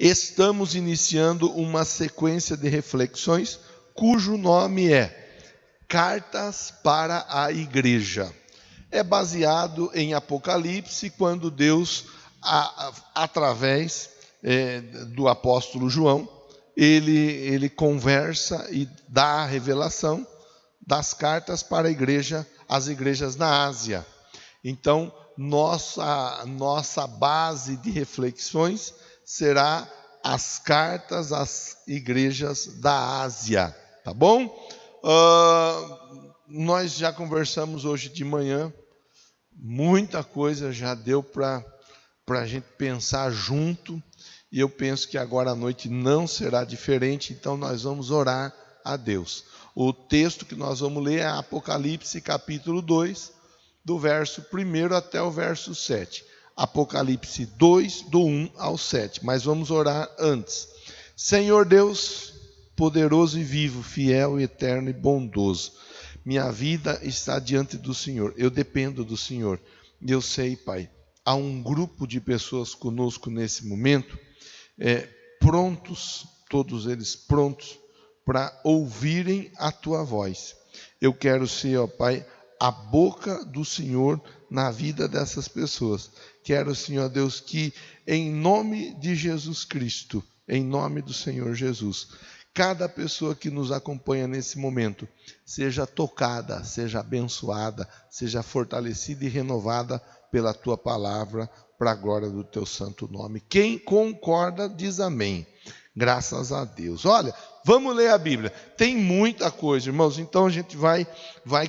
Estamos iniciando uma sequência de reflexões cujo nome é Cartas para a Igreja. É baseado em Apocalipse, quando Deus, através do apóstolo João, ele conversa e dá a revelação das cartas para as igrejas na Ásia. Então, nossa base de reflexões será as cartas às igrejas da Ásia, tá bom? Nós já conversamos hoje de manhã, muita coisa já deu para a gente pensar junto, e eu penso que agora à noite não será diferente, então nós vamos orar a Deus. O texto que nós vamos ler é Apocalipse capítulo 2, do verso 1 até o verso 7. Apocalipse 2, do 1 ao 7. Mas vamos orar antes. Senhor Deus, poderoso e vivo, fiel e eterno e bondoso, minha vida está diante do Senhor. Eu dependo do Senhor. E eu sei, Pai, há um grupo de pessoas conosco nesse momento, prontos, todos eles prontos, para ouvirem a Tua voz. Eu quero ser, ó Pai, a boca do Senhor na vida dessas pessoas. Quero, Senhor Deus, que em nome de Jesus Cristo, em nome do Senhor Jesus, cada pessoa que nos acompanha nesse momento seja tocada, seja abençoada, seja fortalecida e renovada pela Tua palavra, para a glória do Teu santo nome. Quem concorda diz amém. Graças a Deus. Olha, vamos ler a Bíblia. Tem muita coisa, irmãos, então a gente vai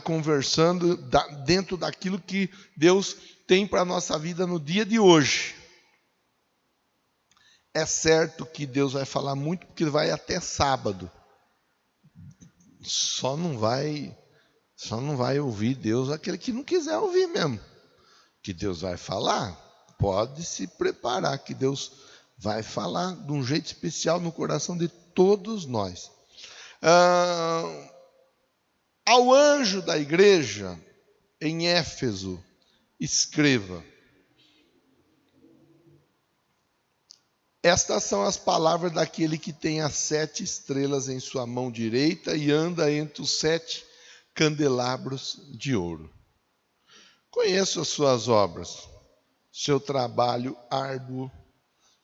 conversando dentro daquilo que Deus tem para a nossa vida no dia de hoje. É certo que Deus vai falar muito, porque vai até sábado. Só não vai ouvir Deus aquele que não quiser ouvir mesmo. Que Deus vai falar, pode se preparar, que Deus vai falar de um jeito especial no coração de todos nós. Ao anjo da igreja em Éfeso, escreva: estas são as palavras daquele que tem as 7 estrelas em sua mão direita e anda entre os 7 candelabros de ouro. Conheço as suas obras, seu trabalho árduo,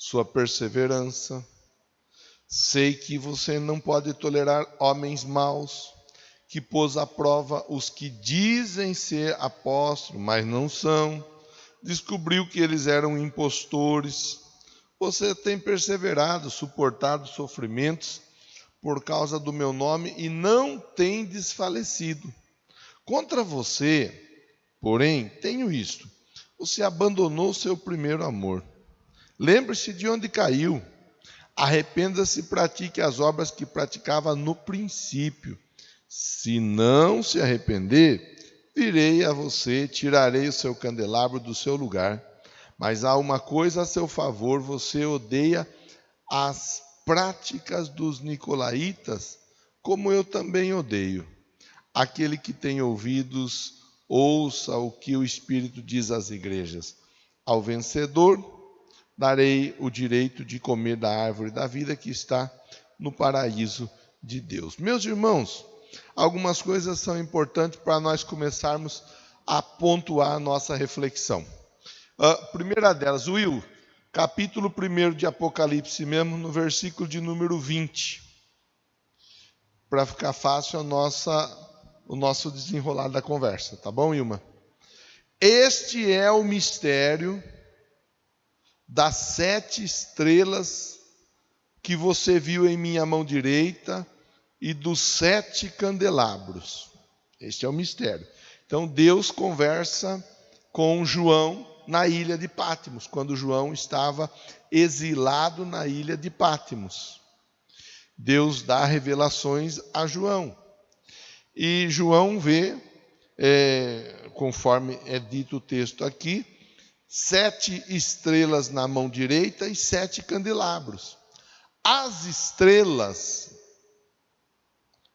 sua perseverança. Sei que você não pode tolerar homens maus, que pôs à prova os que dizem ser apóstolos, mas não são. Descobriu que eles eram impostores. Você tem perseverado, suportado sofrimentos por causa do meu nome e não tem desfalecido. Contra você, porém, tenho isto: você abandonou seu primeiro amor. Lembre-se de onde caiu. Arrependa-se e pratique as obras que praticava no princípio. Se não se arrepender, virei a você, tirarei o seu candelabro do seu lugar. Mas há uma coisa a seu favor: você odeia as práticas dos nicolaítas, como eu também odeio. Aquele que tem ouvidos, ouça o que o Espírito diz às igrejas. Ao vencedor, darei o direito de comer da árvore da vida que está no paraíso de Deus. Meus irmãos, algumas coisas são importantes para nós começarmos a pontuar a nossa reflexão. Primeira delas, Will, capítulo 1 de Apocalipse mesmo, no versículo de número 20. Para ficar fácil o nosso desenrolar da conversa, tá bom, Ilma? Este é o mistério das 7 estrelas que você viu em minha mão direita e dos 7 candelabros. Este é o mistério. Então Deus conversa com João na ilha de Patmos, quando João estava exilado na ilha de Patmos. Deus dá revelações a João. E João vê, conforme é dito o texto aqui, 7 estrelas na mão direita e 7 candelabros. As estrelas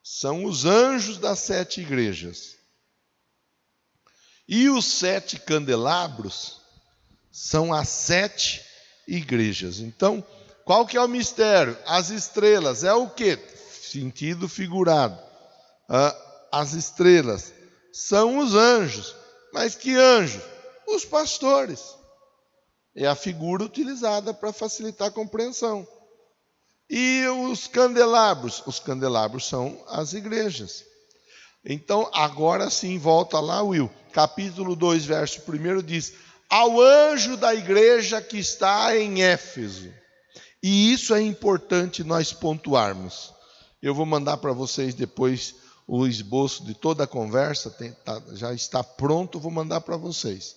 são os anjos das 7 igrejas. E os 7 candelabros são as 7 igrejas. Então, Qual que é o mistério? As estrelas. É o quê? Sentido figurado. As estrelas são os anjos. Mas que anjos? Os pastores. É a figura utilizada para facilitar a compreensão. E os candelabros? Os candelabros são as igrejas. Então, agora sim, volta lá, Will. Capítulo 2, verso 1 diz: ao anjo da igreja que está em Éfeso. E isso é importante nós pontuarmos. Eu vou mandar para vocês depois o esboço de toda a conversa, já está pronto, vou mandar para vocês.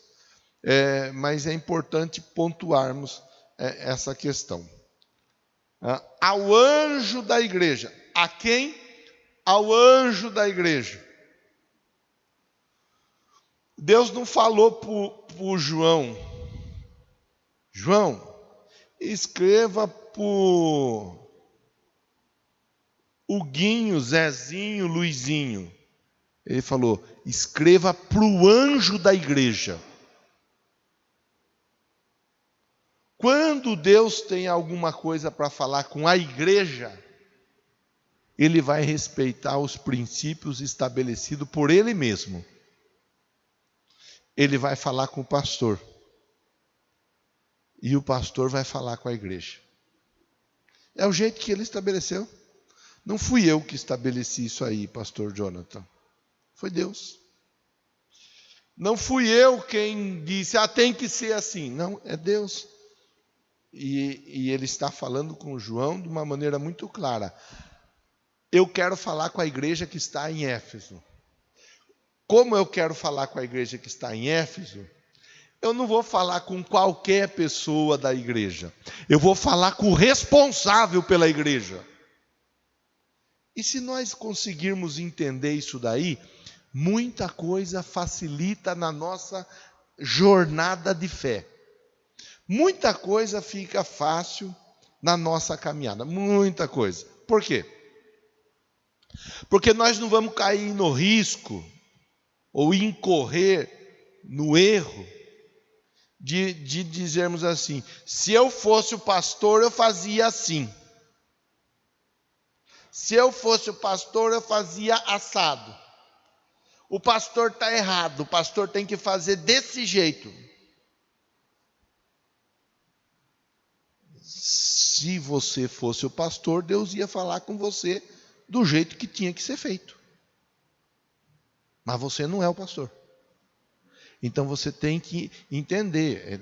Mas é importante pontuarmos essa questão. Ao anjo da igreja. A quem? Ao anjo da igreja. Deus não falou para o João: João, escreva para o Guinho, Zezinho, Luizinho. Ele falou: escreva para o anjo da igreja. Quando Deus tem alguma coisa para falar com a igreja, Ele vai respeitar os princípios estabelecidos por Ele mesmo. Ele vai falar com o pastor. E o pastor vai falar com a igreja. É o jeito que Ele estabeleceu. Não fui eu que estabeleci isso aí, pastor Jonathan. Foi Deus. Não fui eu quem disse, tem que ser assim. Não, é Deus. E Ele está falando com João de uma maneira muito clara. Eu quero falar com a igreja que está em Éfeso. Como eu quero falar com a igreja que está em Éfeso, eu não vou falar com qualquer pessoa da igreja. Eu vou falar com o responsável pela igreja. E se nós conseguirmos entender isso daí, muita coisa facilita na nossa jornada de fé. Muita coisa fica fácil na nossa caminhada. Muita coisa. Por quê? Porque nós não vamos cair no risco ou incorrer no erro de dizermos assim: se eu fosse o pastor, eu fazia assim. Se eu fosse o pastor, eu fazia assado. O pastor está errado, o pastor tem que fazer desse jeito. Se você fosse o pastor, Deus ia falar com você do jeito que tinha que ser feito. Mas você não é o pastor. Então você tem que entender.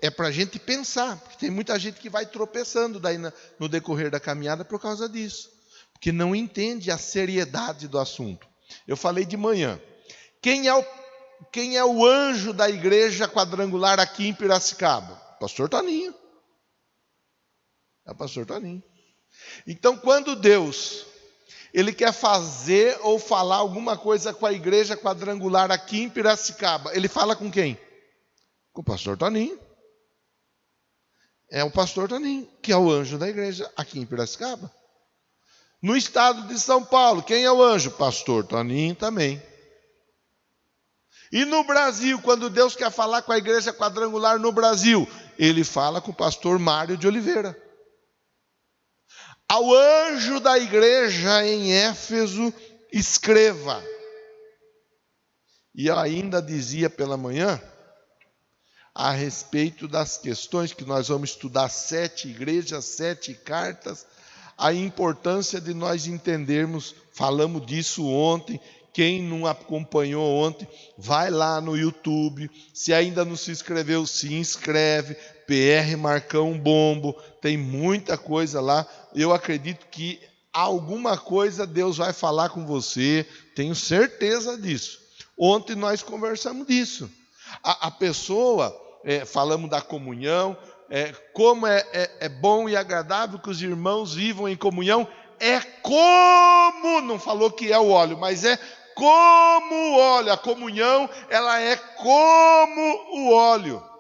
É para a gente pensar. Porque tem muita gente que vai tropeçando daí no decorrer da caminhada por causa disso. Porque não entende a seriedade do assunto. Eu falei de manhã. Quem é o anjo da igreja quadrangular aqui em Piracicaba? Pastor Toninho. É o pastor Toninho. Então, quando Deus Ele quer fazer ou falar alguma coisa com a igreja quadrangular aqui em Piracicaba, Ele fala com quem? Com o pastor Toninho. É o pastor Toninho, que é o anjo da igreja aqui em Piracicaba. No estado de São Paulo, quem é o anjo? Pastor Toninho também. E no Brasil, quando Deus quer falar com a igreja quadrangular no Brasil, Ele fala com o pastor Mário de Oliveira. Ao anjo da igreja em Éfeso, escreva. E eu ainda dizia pela manhã, a respeito das questões que nós vamos estudar 7 igrejas, 7 cartas, a importância de nós entendermos, falamos disso ontem. Quem não acompanhou ontem, vai lá no YouTube. Se ainda não se inscreveu, se inscreve. PR Marcão Bombo, tem muita coisa lá. Eu acredito que alguma coisa Deus vai falar com você, tenho certeza disso. Ontem nós conversamos disso. A pessoa, falamos da comunhão, como é bom e agradável que os irmãos vivam em comunhão. É como, não falou que é o óleo, mas é como o óleo. A comunhão, ela é como o óleo.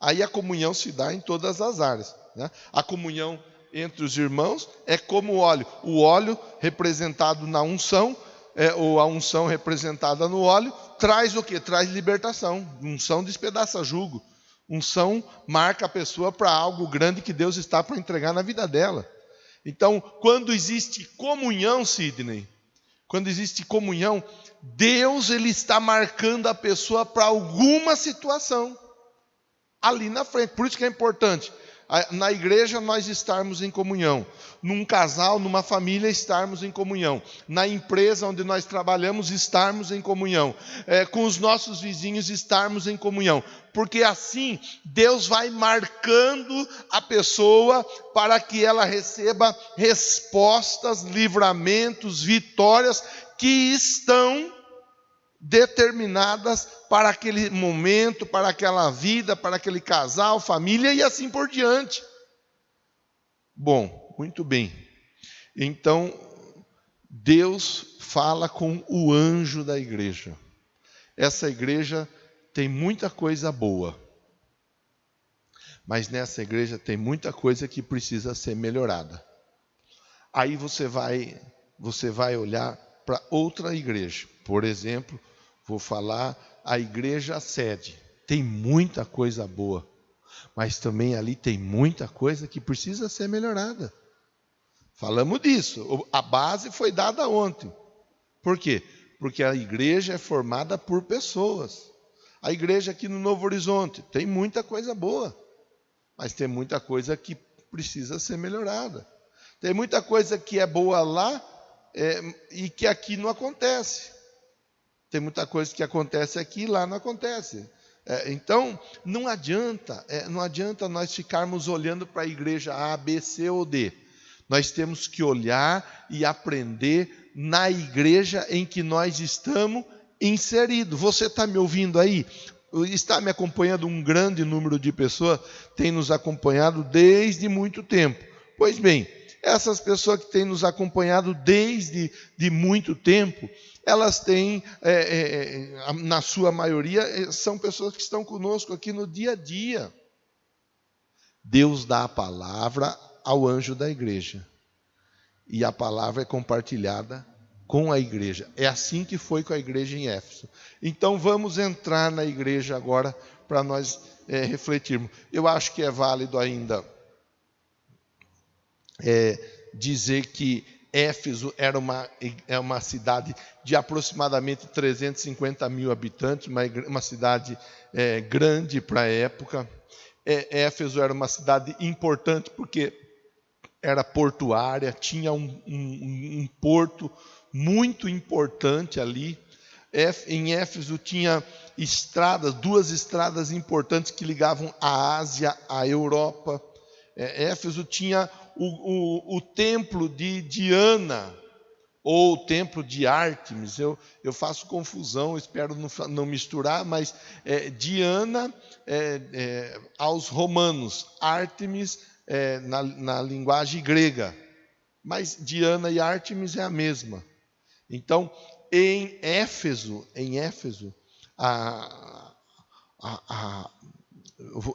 Aí a comunhão se dá em todas as áreas, né? A comunhão entre os irmãos é como o óleo. O óleo representado na unção, ou a unção representada no óleo, traz o quê? Traz libertação. Unção despedaça jugo. Unção marca a pessoa para algo grande que Deus está para entregar na vida dela. Então, quando existe comunhão, Sidney, quando existe comunhão, Deus ele está marcando a pessoa para alguma situação ali na frente. Por isso que é importante na igreja nós estarmos em comunhão, num casal, numa família estarmos em comunhão, na empresa onde nós trabalhamos estarmos em comunhão, com os nossos vizinhos estarmos em comunhão, porque assim Deus vai marcando a pessoa para que ela receba respostas, livramentos, vitórias que estão determinadas para aquele momento, para aquela vida, para aquele casal, família e assim por diante. Bom, muito bem. Então, Deus fala com o anjo da igreja. Essa igreja tem muita coisa boa, mas nessa igreja tem muita coisa que precisa ser melhorada. Aí você vai olhar para outra igreja. Por exemplo, vou falar a igreja sede. Tem muita coisa boa, mas também ali tem muita coisa que precisa ser melhorada. Falamos disso. A base foi dada ontem. Por quê? Porque a igreja é formada por pessoas. A igreja aqui no Novo Horizonte tem muita coisa boa, mas tem muita coisa que precisa ser melhorada. Tem muita coisa que é boa lá e que aqui não acontece. Tem muita coisa que acontece aqui e lá não acontece. Então, não adianta nós ficarmos olhando para a igreja A, B, C ou D. Nós temos que olhar e aprender na igreja em que nós estamos inseridos. Você está me ouvindo aí? Está me acompanhando um grande número de pessoas, tem nos acompanhado desde muito tempo. Pois bem, essas pessoas que têm nos acompanhado desde muito tempo, elas têm, na sua maioria, são pessoas que estão conosco aqui no dia a dia. Deus dá a palavra ao anjo da igreja. E a palavra é compartilhada com a igreja. É assim que foi com a igreja em Éfeso. Então vamos entrar na igreja agora para nós refletirmos. Eu acho que é válido ainda dizer que Éfeso era uma cidade de aproximadamente 350 mil habitantes, uma cidade grande para a época. Éfeso era uma cidade importante porque era portuária, tinha um porto muito importante ali. Em Éfeso tinha duas estradas importantes que ligavam a Ásia à Europa. Éfeso tinha o templo de Diana, ou o templo de Ártemis. Eu faço confusão, espero não misturar, mas Diana aos romanos, Ártemis na linguagem grega. Mas Diana e Ártemis é a mesma. Então, em Éfeso,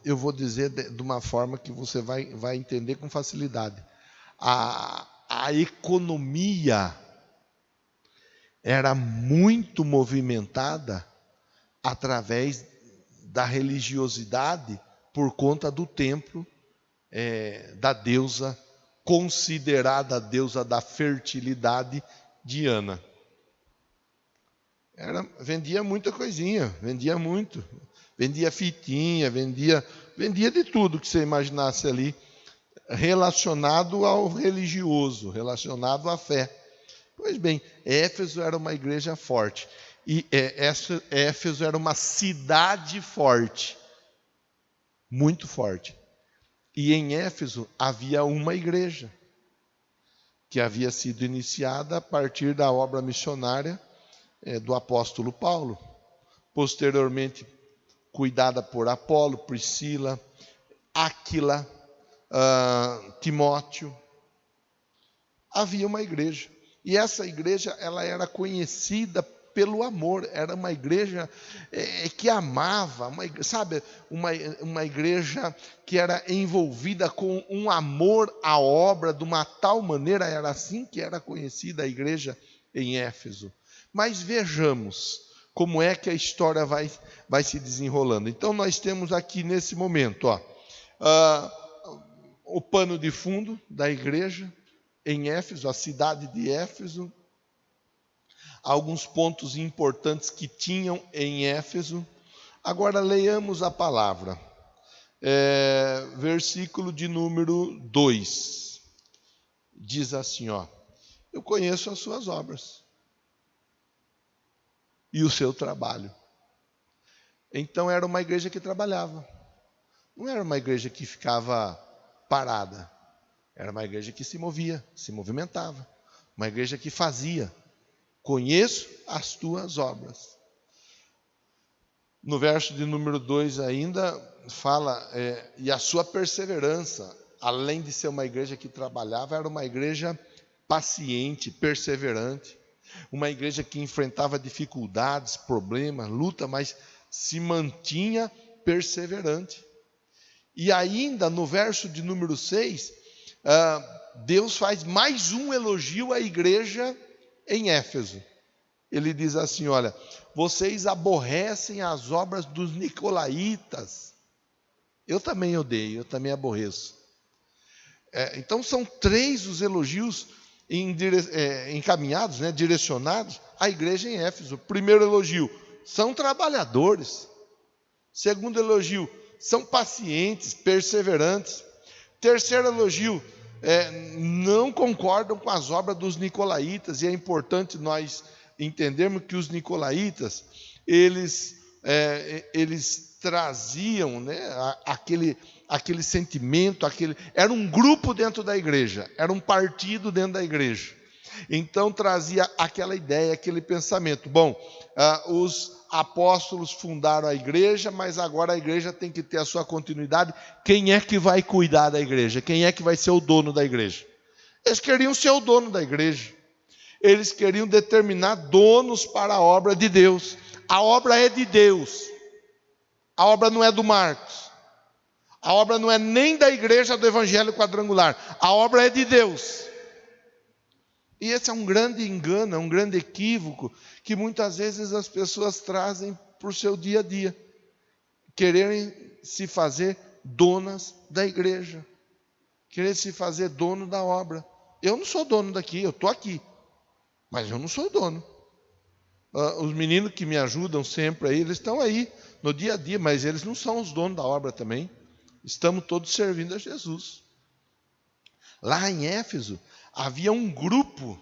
eu vou dizer de uma forma que você vai entender com facilidade. A economia era muito movimentada através da religiosidade por conta do templo da deusa, considerada a deusa da fertilidade, Diana. Vendia muita coisinha, vendia muito. Vendia fitinha, vendia de tudo que você imaginasse ali, relacionado ao religioso, relacionado à fé. Pois bem, Éfeso era uma igreja forte. E Éfeso era uma cidade forte, muito forte. E em Éfeso havia uma igreja, que havia sido iniciada a partir da obra missionária do apóstolo Paulo. Posteriormente, cuidada por Apolo, Priscila, Áquila, Timóteo. Havia uma igreja. E essa igreja ela era conhecida pelo amor. Era uma igreja que amava, uma igreja que era envolvida com um amor à obra de uma tal maneira. Era assim que era conhecida a igreja em Éfeso. Mas vejamos, como é que a história vai se desenrolando. Então nós temos aqui nesse momento, o pano de fundo da igreja em Éfeso, a cidade de Éfeso, alguns pontos importantes que tinham em Éfeso. Agora leiamos a palavra. Versículo de número 2. Diz assim, eu conheço as suas obras e o seu trabalho. Então era uma igreja que trabalhava. Não era uma igreja que ficava parada. Era uma igreja que se movia, se movimentava. Uma igreja que fazia. Conheço as tuas obras. No verso de número 2 ainda fala, e a sua perseverança, além de ser uma igreja que trabalhava, era uma igreja paciente, perseverante. Uma igreja que enfrentava dificuldades, problemas, luta, mas se mantinha perseverante. E ainda no verso de número 6, Deus faz mais um elogio à igreja em Éfeso. Ele diz assim, olha, vocês aborrecem as obras dos nicolaítas. Eu também odeio, eu também aborreço. Então são 3 os elogios encaminhados, direcionados à igreja em Éfeso. Primeiro elogio, são trabalhadores. Segundo elogio, são pacientes, perseverantes. Terceiro elogio, não concordam com as obras dos nicolaítas. E é importante nós entendermos que os nicolaítas, eles traziam aquele sentimento, era um grupo dentro da igreja, era um partido dentro da igreja. Então trazia aquela ideia, aquele pensamento. Bom, os apóstolos fundaram a igreja, mas agora a igreja tem que ter a sua continuidade. Quem é que vai cuidar da igreja? Quem é que vai ser o dono da igreja? Eles queriam ser o dono da igreja. Eles queriam determinar donos para a obra de Deus. A obra é de Deus. A obra não é do Marcos. A obra não é nem da igreja do Evangelho Quadrangular. A obra é de Deus. E esse é um grande engano, é um grande equívoco que muitas vezes as pessoas trazem para o seu dia a dia. Quererem se fazer donas da igreja. Querer se fazer dono da obra. Eu não sou dono daqui, eu estou aqui. Mas eu não sou dono. Os meninos que me ajudam sempre aí, eles estão aí no dia a dia, mas eles não são os donos da obra também. Estamos todos servindo a Jesus. Lá em Éfeso, havia um grupo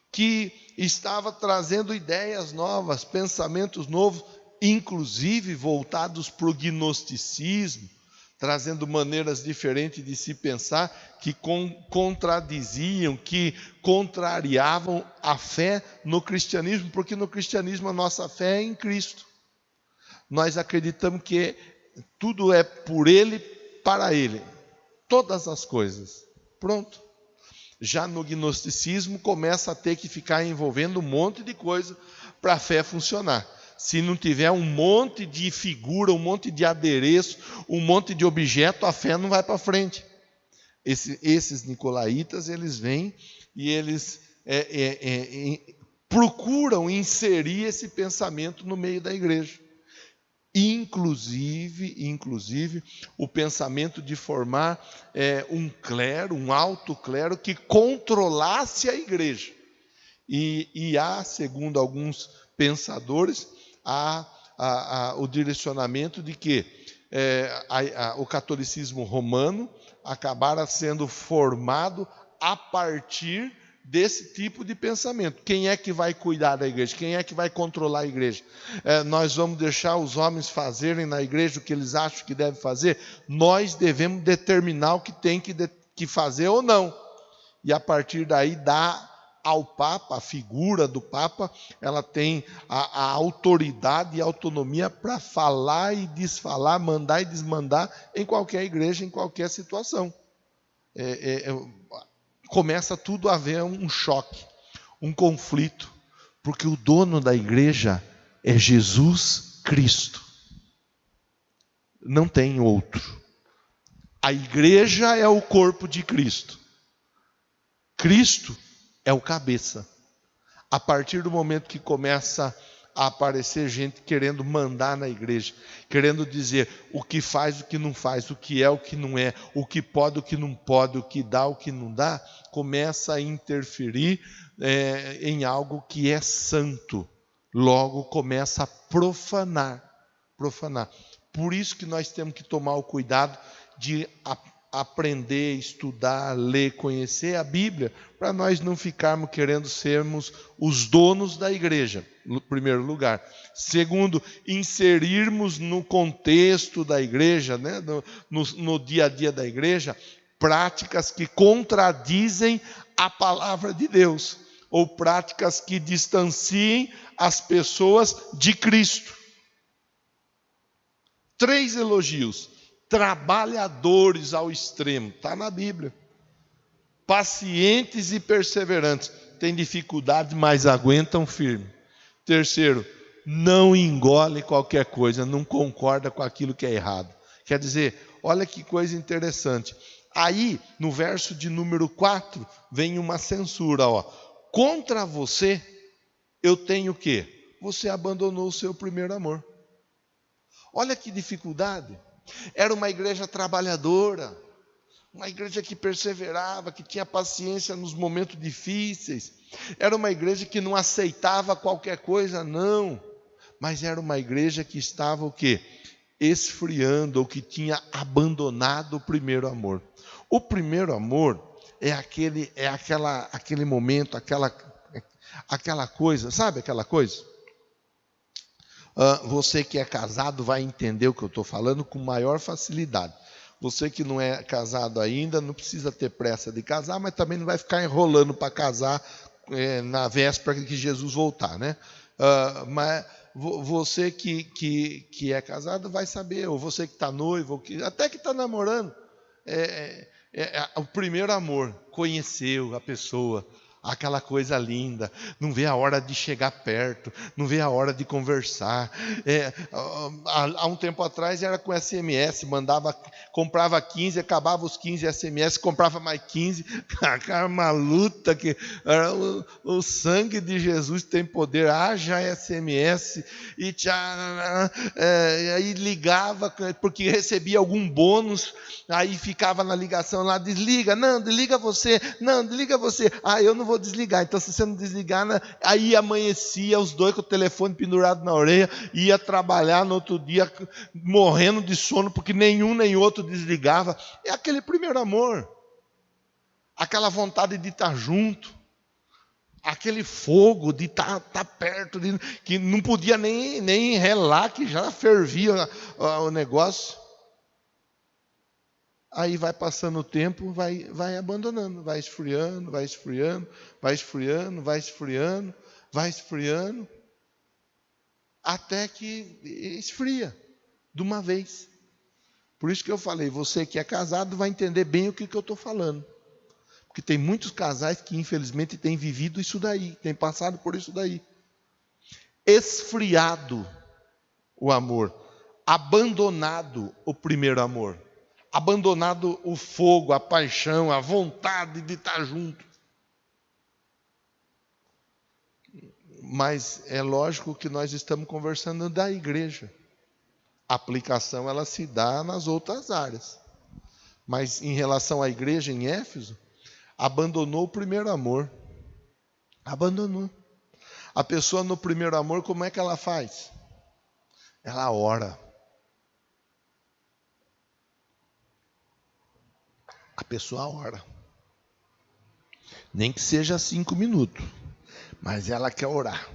que estava trazendo ideias novas, pensamentos novos, inclusive voltados para o gnosticismo, trazendo maneiras diferentes de se pensar, que contradiziam, que contrariavam a fé no cristianismo, porque no cristianismo a nossa fé é em Cristo. Nós acreditamos que tudo é por Ele, para Ele. Todas as coisas. Pronto. Já no gnosticismo começa a ter que ficar envolvendo um monte de coisa para a fé funcionar. Se não tiver um monte de figura, um monte de adereço, um monte de objeto, a fé não vai para frente. Esses nicolaítas, eles vêm e eles procuram inserir esse pensamento no meio da igreja. Inclusive o pensamento de formar um clero, um alto clero que controlasse a igreja. E há, segundo alguns pensadores, o direcionamento de que o catolicismo romano acabara sendo formado a partir desse tipo de pensamento. Quem é que vai cuidar da igreja? Quem é que vai controlar a igreja? Nós vamos deixar os homens fazerem na igreja o que eles acham que devem fazer? Nós devemos determinar o que tem que fazer ou não. E a partir daí dá ao Papa, a figura do Papa, ela tem a autoridade e a autonomia para falar e desfalar, mandar e desmandar em qualquer igreja, em qualquer situação. Começa tudo a haver um choque, um conflito, porque o dono da igreja é Jesus Cristo. Não tem outro. A igreja é o corpo de Cristo. Cristo é o cabeça. a partir do momento que começa a aparecer gente querendo mandar na igreja, querendo dizer o que faz, o que não faz, o que é, o que não é, o que pode, o que não pode, o que dá, o que não dá, começa a interferir em algo que é santo. Logo começa a profanar. Por isso que nós temos que tomar o cuidado de aprender, estudar, ler, conhecer a Bíblia, para nós não ficarmos querendo sermos os donos da igreja, no primeiro lugar. Segundo, inserirmos no contexto da igreja, né, no dia a dia da igreja, práticas que contradizem a palavra de Deus, ou práticas que distanciem as pessoas de Cristo. 3 elogios. Trabalhadores ao extremo, está na Bíblia. Pacientes e perseverantes, têm dificuldade, mas aguentam firme. Terceiro, não engole qualquer coisa, não concorda com aquilo que é errado. Quer dizer, olha que coisa interessante. Aí, no verso de número 4, vem uma censura. Contra você, eu tenho o quê? Você abandonou o seu primeiro amor. Olha que dificuldade. Era uma igreja trabalhadora, uma igreja que perseverava, que tinha paciência nos momentos difíceis. Era uma igreja que não aceitava qualquer coisa, não. Mas era uma igreja que estava o quê? Esfriando, ou que tinha abandonado o primeiro amor. O primeiro amor é aquele momento, aquela coisa, sabe aquela coisa? Você que é casado vai entender o que eu estou falando com maior facilidade. Você que não é casado ainda, não precisa ter pressa de casar, mas também não vai ficar enrolando para casar na véspera que Jesus voltar, né? Mas você que é casado vai saber, ou você que está noivo, ou até que está namorando, o primeiro amor, conheceu a pessoa, aquela coisa linda, não vê a hora de chegar perto, não vê a hora de conversar. Há um tempo atrás era com SMS, comprava 15, acabava os 15 SMS, comprava mais 15, era uma luta que o sangue de Jesus tem poder, haja SMS, e aí ligava, porque recebia algum bônus, aí ficava na ligação lá, desliga você, eu não vou desligar, então se você não desligar, né? Aí amanhecia os dois com o telefone pendurado na orelha, ia trabalhar no outro dia morrendo de sono, porque nenhum nem outro desligava. É aquele primeiro amor, aquela vontade de estar junto, aquele fogo de estar perto, que não podia nem relar, que já fervia o negócio. Aí vai passando o tempo, vai abandonando, vai esfriando, até que esfria de uma vez. Por isso que eu falei, você que é casado vai entender bem o que eu estou falando. Porque tem muitos casais que infelizmente têm vivido isso daí, têm passado por isso daí. Esfriado o amor, abandonado o primeiro amor. Abandonado o fogo, a paixão, a vontade de estar junto. Mas é lógico que nós estamos conversando da igreja. A aplicação ela se dá nas outras áreas. Mas em relação à igreja em Éfeso, abandonou o primeiro amor. Abandonou. A pessoa no primeiro amor, como é que ela faz? Ela ora. A pessoa ora. Nem que seja 5 minutos. Mas ela quer orar.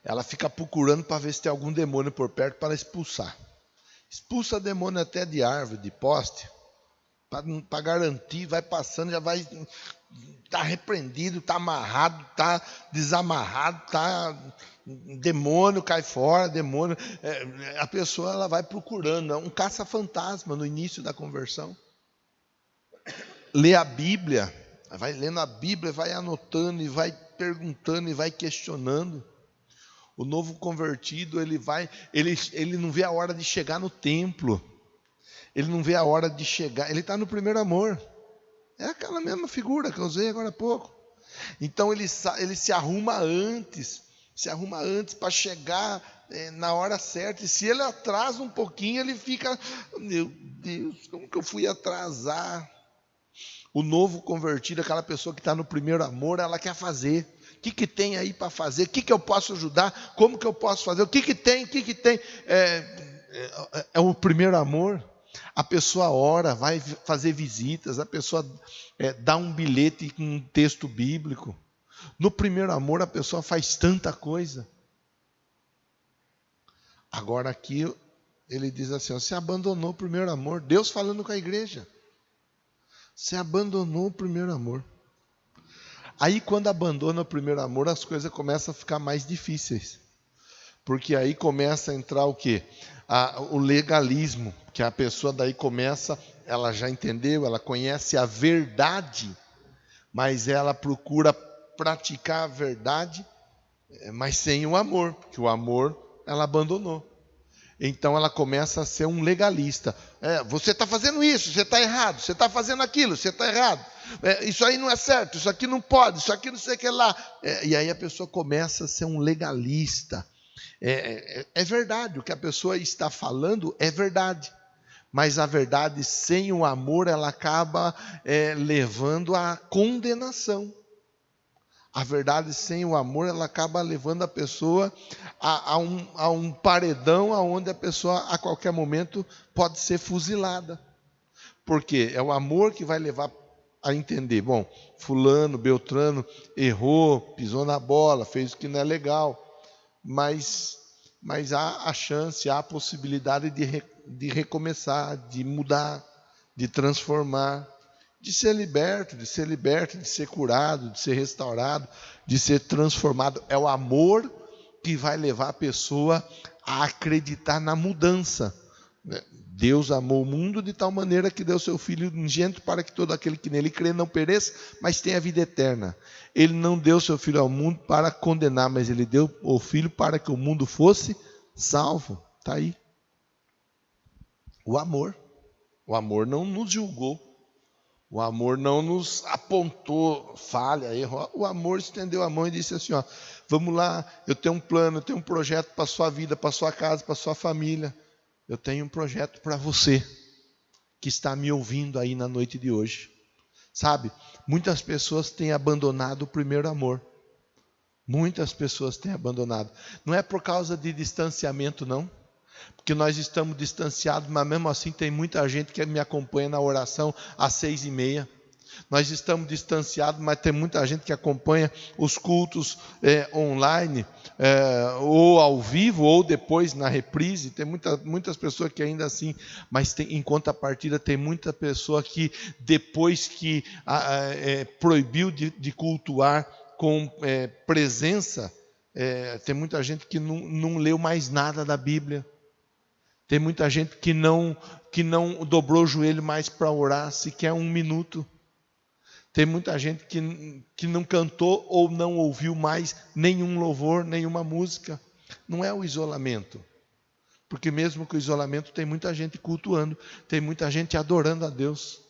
Ela fica procurando para ver se tem algum demônio por perto para expulsar. Expulsa demônio até de árvore, de poste. Para garantir, vai passando, já vai... Está repreendido, está amarrado, está desamarrado, demônio cai fora, demônio... a pessoa ela vai procurando. É um caça-fantasma no início da conversão. Lê a Bíblia, vai lendo a Bíblia, vai anotando e vai perguntando e vai questionando. O novo convertido, ele não vê a hora de chegar no templo. Ele não vê a hora de chegar, ele está no primeiro amor. É aquela mesma figura que eu usei agora há pouco. Então ele se arruma antes para chegar na hora certa. E se ele atrasa um pouquinho, ele fica, meu Deus, como que eu fui atrasar? O novo convertido, aquela pessoa que está no primeiro amor, ela quer fazer. O que tem aí para fazer? O que eu posso ajudar? Como que eu posso fazer? O que tem? É o primeiro amor. A pessoa ora, vai fazer visitas, a pessoa dá um bilhete com um texto bíblico. No primeiro amor, a pessoa faz tanta coisa. Agora aqui, ele diz assim, você abandonou o primeiro amor. Deus falando com a igreja. Você abandonou o primeiro amor. Aí quando abandona o primeiro amor, as coisas começam a ficar mais difíceis. Porque aí começa a entrar o quê? O legalismo, que a pessoa daí começa, ela já entendeu, ela conhece a verdade, mas ela procura praticar a verdade, mas sem o amor, porque o amor ela abandonou. Então ela começa a ser um legalista. Você está fazendo isso, você está errado. Você está fazendo aquilo, você está errado. Isso aí não é certo, isso aqui não pode, isso aqui não sei o que lá. E aí a pessoa começa a ser um legalista. É verdade, o que a pessoa está falando é verdade. Mas a verdade sem o amor, ela acaba levando à condenação. A verdade sem o amor, ela acaba levando a pessoa a um paredão onde a pessoa a qualquer momento pode ser fuzilada. Porque é o amor que vai levar a entender, bom, fulano, beltrano errou, pisou na bola, fez o que não é legal, mas há a chance, há a possibilidade de recomeçar, de mudar, de transformar, de ser liberto, de ser curado, de ser restaurado, de ser transformado. É o amor que vai levar a pessoa a acreditar na mudança. Deus amou o mundo de tal maneira que deu seu Filho unigênito para que todo aquele que nele crê não pereça, mas tenha vida eterna. Ele não deu seu Filho ao mundo para condenar, mas ele deu o Filho para que o mundo fosse salvo. Está aí. O amor. O amor não nos julgou. O amor não nos apontou falha, erro. O amor estendeu a mão e disse assim, vamos lá, eu tenho um plano, eu tenho um projeto para a sua vida, para a sua casa, para a sua família. Eu tenho um projeto para você, que está me ouvindo aí na noite de hoje. Sabe, muitas pessoas têm abandonado o primeiro amor. Muitas pessoas têm abandonado. Não é por causa de distanciamento, não. Porque nós estamos distanciados, mas mesmo assim tem muita gente que me acompanha na oração às 6h30. Nós estamos distanciados, mas tem muita gente que acompanha os cultos online, ou ao vivo, ou depois na reprise. Tem muitas pessoas que ainda assim, mas em contrapartida tem muita pessoa que depois que proibiu de cultuar com presença, tem muita gente que não leu mais nada da Bíblia. Tem muita gente que não dobrou o joelho mais para orar, sequer 1 minuto. Tem muita gente que não cantou ou não ouviu mais nenhum louvor, nenhuma música. Não é o isolamento. Porque mesmo com o isolamento tem muita gente cultuando, tem muita gente adorando a Deus,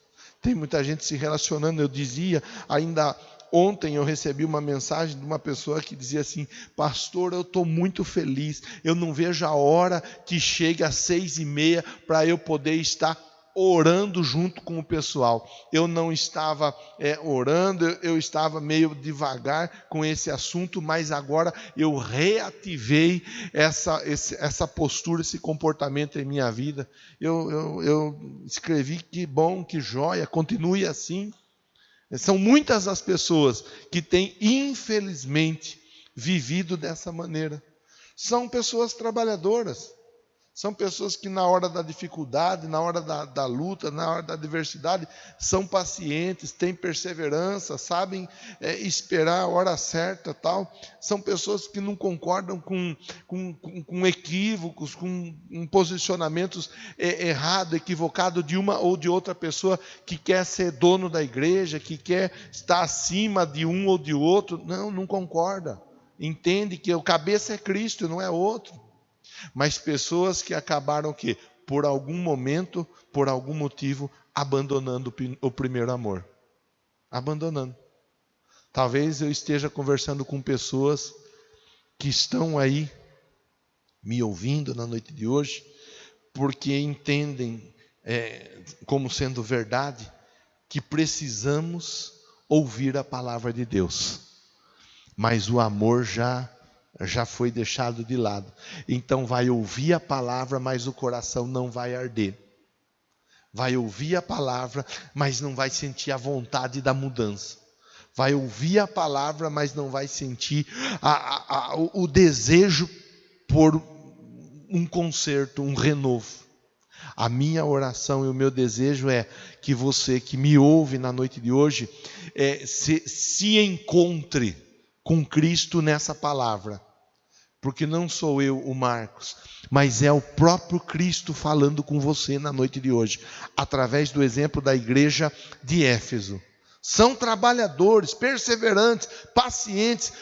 tem muita gente se relacionando. Eu dizia, ainda ontem eu recebi uma mensagem de uma pessoa que dizia assim, pastor, eu estou muito feliz, eu não vejo a hora que chegue às 6h30 para eu poder estar orando junto com o pessoal. Eu não estava orando, eu estava meio devagar com esse assunto, mas agora eu reativei essa postura, esse comportamento em minha vida. Eu escrevi, que bom, que joia, continue assim. São muitas as pessoas que têm, infelizmente, vivido dessa maneira. São pessoas trabalhadoras. São pessoas que na hora da dificuldade, na hora da luta, na hora da adversidade, são pacientes, têm perseverança, sabem esperar a hora certa, tal. São pessoas que não concordam com equívocos, com posicionamentos errados, equivocados de uma ou de outra pessoa que quer ser dono da igreja, que quer estar acima de um ou de outro. Não concorda. Entende que o cabeça é Cristo, não é outro. Mas pessoas que acabaram o quê? Por algum momento, por algum motivo, abandonando o primeiro amor. Abandonando. Talvez eu esteja conversando com pessoas que estão aí me ouvindo na noite de hoje, porque entendem como sendo verdade que precisamos ouvir a palavra de Deus, mas o amor já foi deixado de lado. Então vai ouvir a palavra, mas o coração não vai arder. Vai ouvir a palavra, mas não vai sentir a vontade da mudança. Vai ouvir a palavra, mas não vai sentir o desejo por um conserto, um renovo. A minha oração e o meu desejo é que você que me ouve na noite de hoje se encontre com Cristo nessa palavra. Porque não sou eu, o Marcos, mas é o próprio Cristo falando com você na noite de hoje, através do exemplo da igreja de Éfeso. São trabalhadores, perseverantes, pacientes,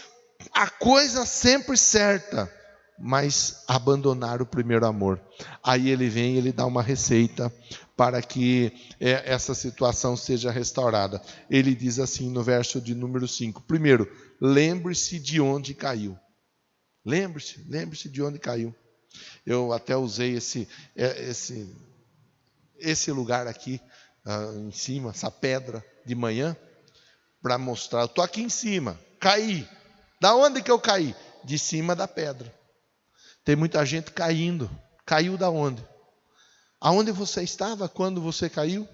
a coisa sempre certa, mas abandonaram o primeiro amor. Aí ele vem e ele dá uma receita para que essa situação seja restaurada. Ele diz assim no verso de número 5. Primeiro, lembre-se de onde caiu. Lembre-se de onde caiu. Eu até usei esse lugar aqui em cima, essa pedra de manhã, para mostrar. Eu estou aqui em cima, caí. Da onde que eu caí? De cima da pedra. Tem muita gente caindo. Caiu da onde? Aonde você estava quando você caiu?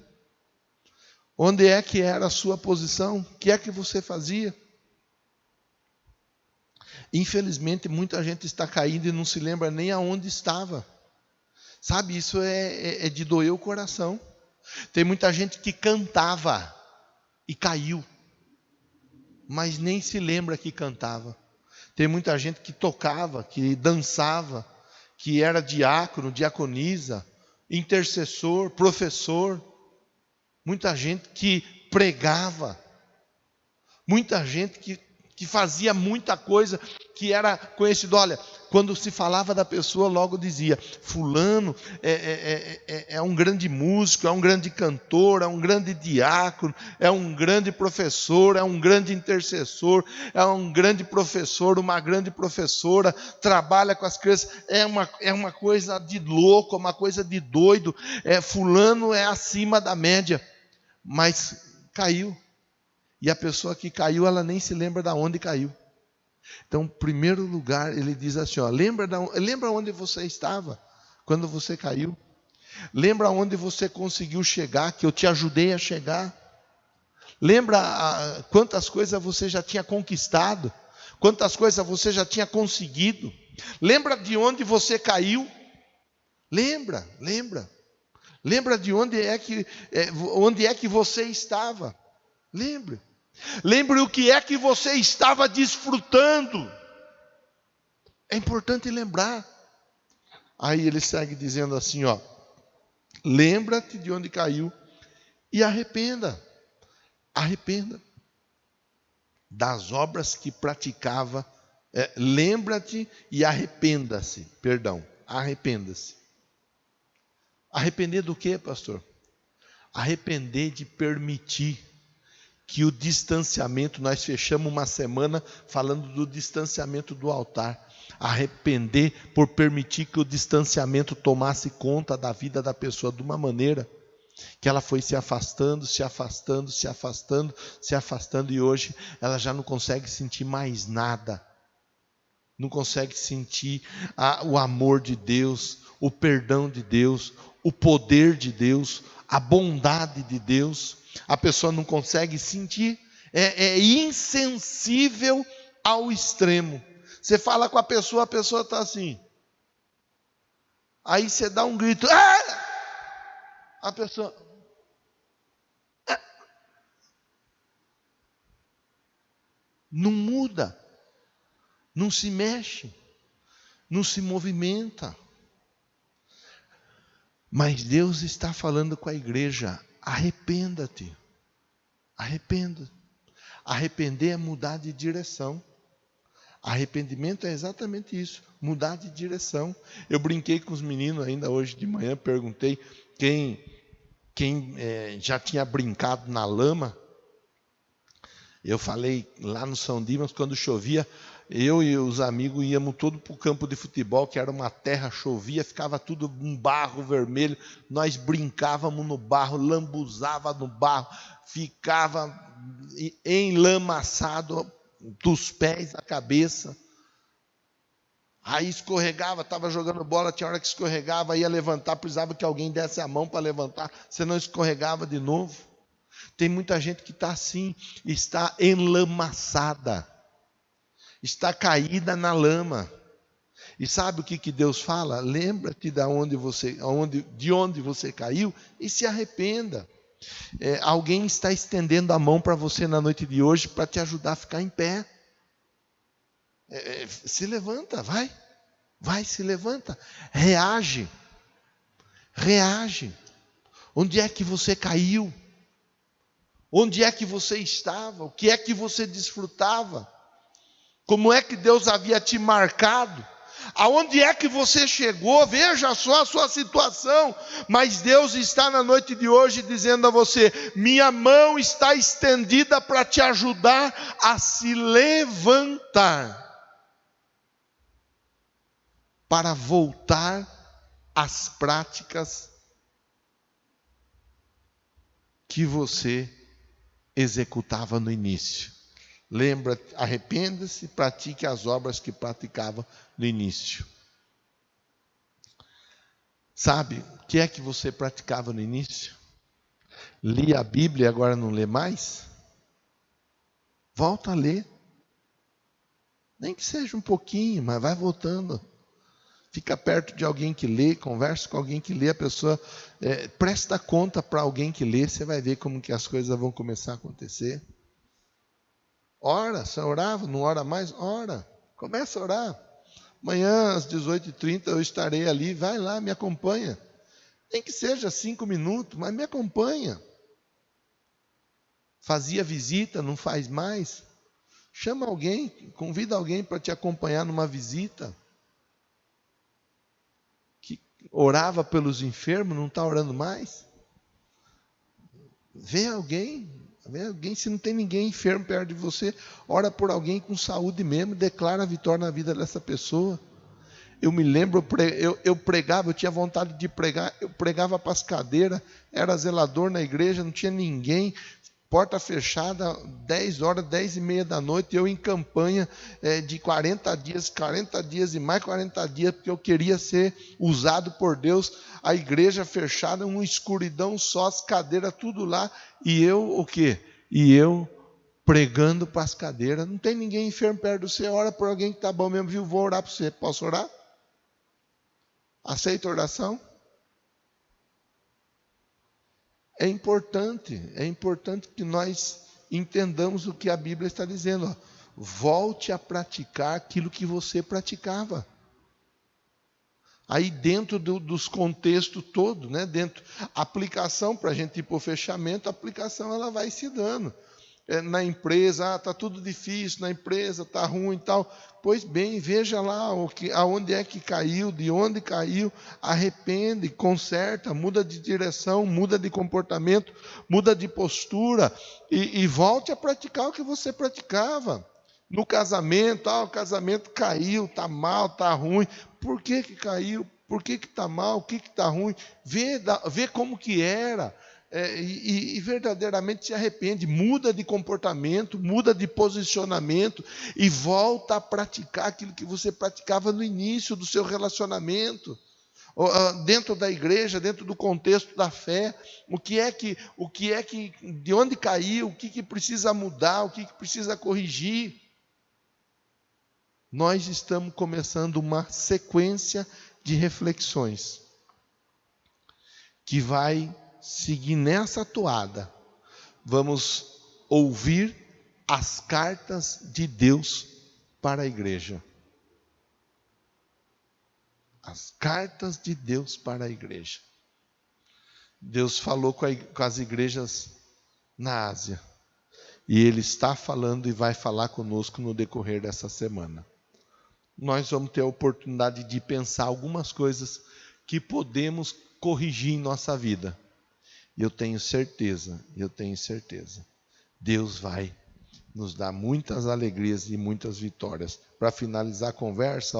Onde é que era a sua posição? O que é que você fazia? Infelizmente, muita gente está caindo e não se lembra nem aonde estava. Sabe, isso é de doer o coração. Tem muita gente que cantava e caiu, mas nem se lembra que cantava. Tem muita gente que tocava, que dançava, que era diácono, diaconisa, intercessor, professor. Muita gente que pregava. Muita gente que fazia muita coisa, que era conhecido. Olha, quando se falava da pessoa, logo dizia, fulano é um grande músico, é um grande cantor, é um grande diácono, é um grande professor, é um grande intercessor, é um grande professor, uma grande professora, trabalha com as crianças, é uma coisa de louco, uma coisa de doido, fulano é acima da média, mas caiu. E a pessoa que caiu, ela nem se lembra de onde caiu. Então, em primeiro lugar, ele diz assim, lembra onde você estava quando você caiu? Lembra onde você conseguiu chegar, que eu te ajudei a chegar? Lembra quantas coisas você já tinha conquistado? Quantas coisas você já tinha conseguido? Lembra de onde você caiu? Lembra. Lembra de onde é que você estava? Lembre o que é que você estava desfrutando. É importante lembrar. Aí ele segue dizendo assim, lembra-te de onde caiu e arrependa das obras que praticava. Lembra-te e arrependa-se. Arrepender do quê, pastor? Arrepender de permitir que o distanciamento, nós fechamos uma semana falando do distanciamento do altar. Arrepender por permitir que o distanciamento tomasse conta da vida da pessoa de uma maneira que ela foi se afastando, e hoje ela já não consegue sentir mais nada. Não consegue sentir o amor de Deus, o perdão de Deus, o poder de Deus, a bondade de Deus. A pessoa não consegue sentir, é insensível ao extremo. Você fala com a pessoa está assim. Aí você dá um grito, a pessoa... Não muda, não se mexe, não se movimenta. Mas Deus está falando com a igreja, arrependa-te. Arrepender é mudar de direção. Arrependimento é exatamente isso, mudar de direção. Eu brinquei com os meninos ainda hoje de manhã, perguntei quem já tinha brincado na lama. Eu falei lá no São Dimas, quando chovia, eu e os amigos íamos todo para o campo de futebol, que era uma terra, chovia, ficava tudo um barro vermelho, nós brincávamos no barro, lambuzava no barro, ficava enlamaçado dos pés à cabeça. Aí escorregava, estava jogando bola, tinha hora que escorregava, ia levantar, precisava que alguém desse a mão para levantar, senão escorregava de novo. Tem muita gente que está assim, está enlamaçada, está caída na lama. E sabe o que Deus fala? Lembra-te de onde você caiu e se arrependa. Alguém está estendendo a mão para você na noite de hoje para te ajudar a ficar em pé. Se levanta, vai, se levanta, reage. Onde é que você caiu? Onde é que você estava? O que é que você desfrutava? Como é que Deus havia te marcado? Aonde é que você chegou? Veja só a sua situação. Mas Deus está na noite de hoje dizendo a você: minha mão está estendida para te ajudar a se levantar, para voltar às práticas que você executava no início. Lembra, arrependa-se, pratique as obras que praticava no início. Sabe, o que é que você praticava no início? Lia a Bíblia e agora não lê mais? Volta a ler. Nem que seja um pouquinho, mas vai voltando. Fica perto de alguém que lê, conversa com alguém que lê, a pessoa presta conta para alguém que lê, você vai ver como que as coisas vão começar a acontecer. Ora, você orava, não ora mais? Ora, começa a orar. Amanhã às 18h30 eu estarei ali, vai lá, me acompanha. Nem que seja 5 minutos, mas me acompanha. Fazia visita, não faz mais? Chama alguém, convida alguém para te acompanhar numa visita. Que orava pelos enfermos, não está orando mais? Vê alguém, se não tem ninguém enfermo perto de você, ora por alguém com saúde mesmo, declara a vitória na vida dessa pessoa. Eu me lembro, eu pregava, eu tinha vontade de pregar, eu pregava para as cadeiras, era zelador na igreja, não tinha ninguém, porta fechada, 10 horas, 10h30 da noite, eu em campanha de 40 dias e mais 40 dias, porque eu queria ser usado por Deus, a igreja fechada, uma escuridão só, as cadeiras tudo lá, e eu o quê? E eu pregando para as cadeiras, não tem ninguém enfermo perto de você, ora por alguém que está bom mesmo, viu? Vou orar para você, posso orar? Aceita a oração? É importante que nós entendamos o que a Bíblia está dizendo. Volte a praticar aquilo que você praticava. Aí dentro dos contextos todos, né? Dentro, aplicação, para a gente ir para o fechamento, a aplicação ela vai se dando. Na empresa, está tudo difícil, na empresa está ruim e tal. Pois bem, veja lá aonde é que caiu, de onde caiu, arrepende, conserta, muda de direção, muda de comportamento, muda de postura e volte a praticar o que você praticava. No casamento, o casamento caiu, está mal, está ruim. Por que caiu? Por que está mal? O que está ruim? Vê como que era. E verdadeiramente se arrepende, muda de comportamento, muda de posicionamento e volta a praticar aquilo que você praticava no início do seu relacionamento, dentro da igreja, dentro do contexto da fé. De onde caiu, o que precisa mudar, o que precisa corrigir. Nós estamos começando uma sequência de reflexões que vai seguir nessa toada. Vamos ouvir as cartas de Deus para a igreja. As cartas de Deus para a igreja. Deus falou com as igrejas na Ásia. E Ele está falando e vai falar conosco no decorrer dessa semana. Nós vamos ter a oportunidade de pensar algumas coisas que podemos corrigir em nossa vida. E eu tenho certeza, Deus vai nos dá muitas alegrias e muitas vitórias. Para finalizar a conversa,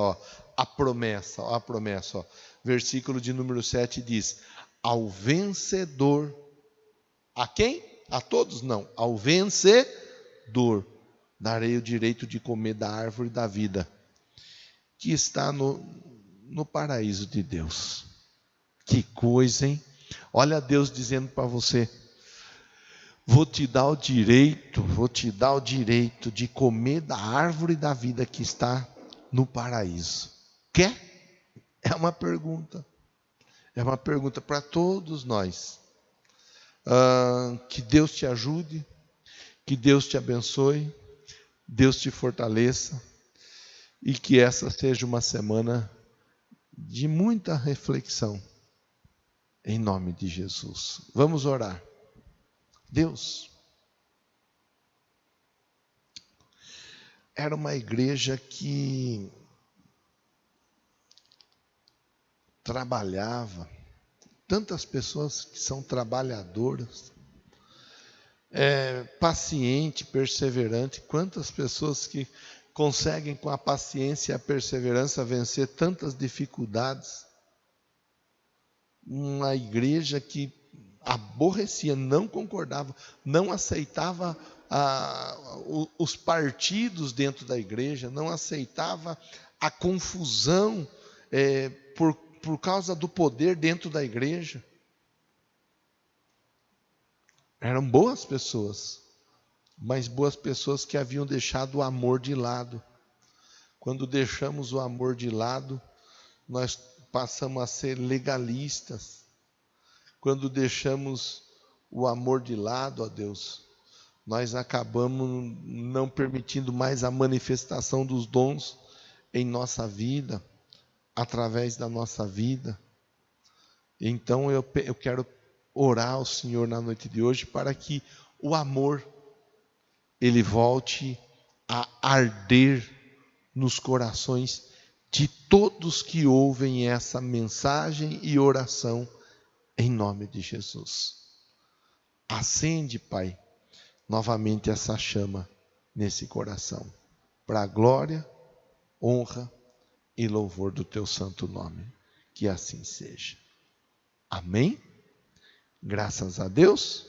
a promessa. Versículo de número 7 diz: ao vencedor, a quem? A todos? Não, ao vencedor darei o direito de comer da árvore da vida, que está no paraíso de Deus. Que coisa, hein? Olha Deus dizendo para você: vou te dar o direito de comer da árvore da vida que está no paraíso. Quer? É uma pergunta para todos nós. Que Deus te ajude, que Deus te abençoe, Deus te fortaleça, e que essa seja uma semana de muita reflexão, em nome de Jesus. Vamos orar. Deus, era uma igreja que trabalhava, tantas pessoas que são trabalhadoras, paciente, perseverante, quantas pessoas que conseguem com a paciência e a perseverança vencer tantas dificuldades. Uma igreja que aborrecia, não concordava, não aceitava os partidos dentro da igreja, não aceitava a confusão por causa do poder dentro da igreja. Eram boas pessoas, mas boas pessoas que haviam deixado o amor de lado. Quando deixamos o amor de lado, nós passamos a ser legalistas. Quando deixamos o amor de lado, ó Deus, nós acabamos não permitindo mais a manifestação dos dons em nossa vida, através da nossa vida. Então eu quero orar ao Senhor na noite de hoje para que o amor, ele volte a arder nos corações de todos que ouvem essa mensagem e oração, em nome de Jesus. Acende, Pai, novamente essa chama nesse coração, para a glória, honra e louvor do Teu santo nome. Que assim seja. Amém? Graças a Deus.